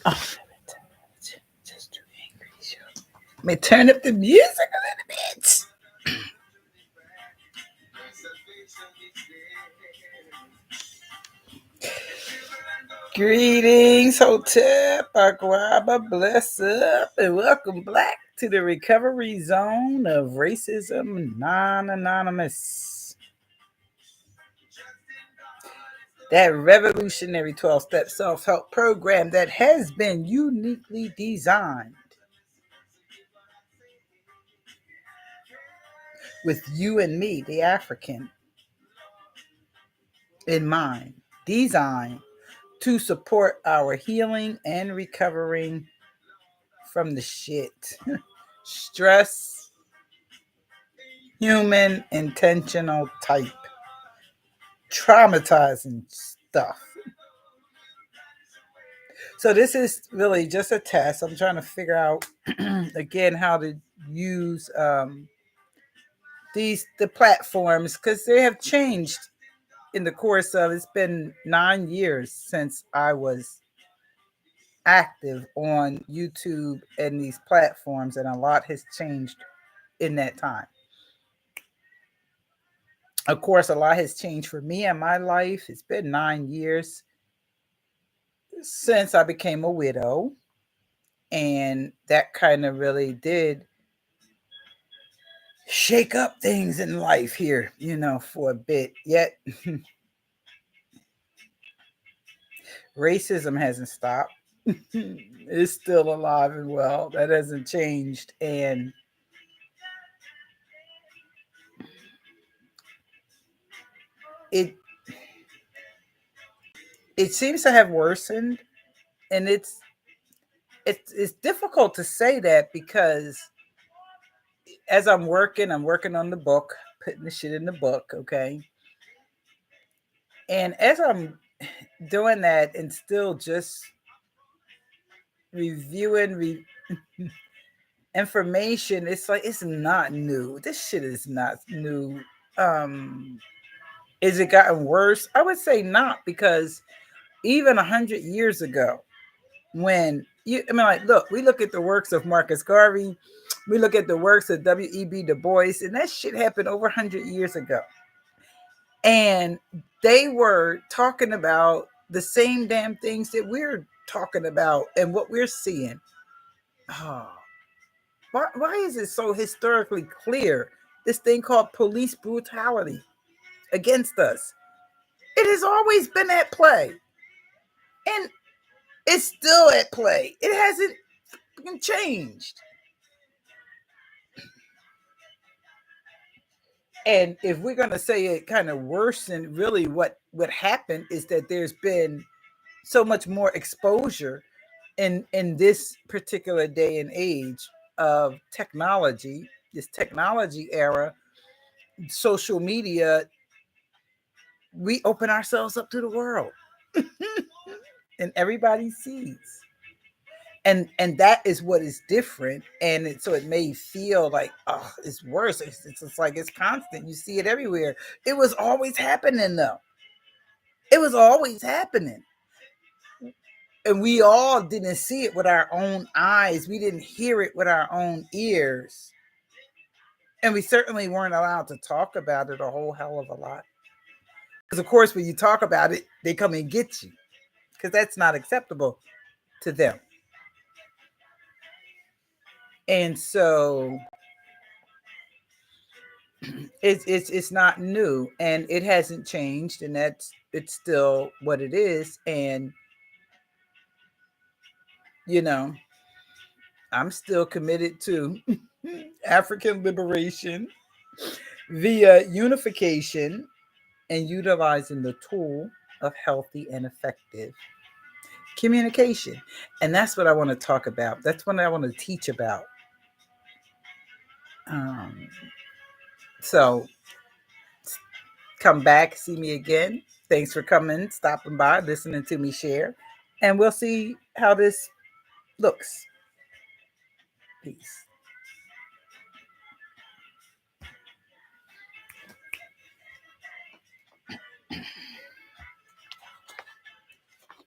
Oh, just to increase your. Let me turn up the music a little bit. Greetings, Hotep, Aquaba, bless up, and welcome back to the recovery zone of racism non-anonymous. That revolutionary 12-step self-help program that has been uniquely designed with you and me, the African, in mind. Designed to support our healing and recovering from the shit. Stress, human, intentional type, traumatizing stuff. So this is really just a test. I'm trying to figure out again how to use the platforms because they have changed in the course of it's been 9 years since I was active on YouTube and these platforms, and a lot has changed in that time. Of course, a lot has changed for me in my life. It's been 9 years since I became a widow, and that kind of really did shake up things in life here, for a bit. Yet, racism hasn't stopped. It's still alive and well. That hasn't changed. And it it seems to have worsened, and it's difficult to say that because as I'm working on the book, putting the shit in the book, okay? And as I'm doing that and still just reviewing information, it's like it's not new. This shit is not new. Um is it gotten worse? I would say not, because even 100 years ago, look, we look at the works of Marcus Garvey, we look at the works of W.E.B. Du Bois, and that shit happened over 100 years ago. And they were talking about the same damn things that we're talking about and what we're seeing. Oh, why is it so historically clear? This thing called police brutality against us. It has always been at play. And it's still at play. It hasn't changed. And if we're going to say it kind of worsened, really what happened is that there's been so much more exposure in this particular day and age of technology, this technology era, social media. We open ourselves up to the world and everybody sees, and that is what is different. And so it may feel like, oh, it's worse. It's just like it's constant, you see it everywhere. It was always happening though. It was always happening, and we all didn't see it with our own eyes. We didn't hear it with our own ears, and we certainly weren't allowed to talk about it a whole hell of a lot, because of course when you talk about it, they come and get you, because that's not acceptable to them. And so it's not new, and it hasn't changed, and it's still what it is. And you know I'm still committed to African liberation via unification and utilizing the tool of healthy and effective communication. And that's what I want to talk about. That's what I want to teach about. um, so come back, see me again. Thanks for coming, stopping by, listening to me share, and we'll see how this looks. Peace.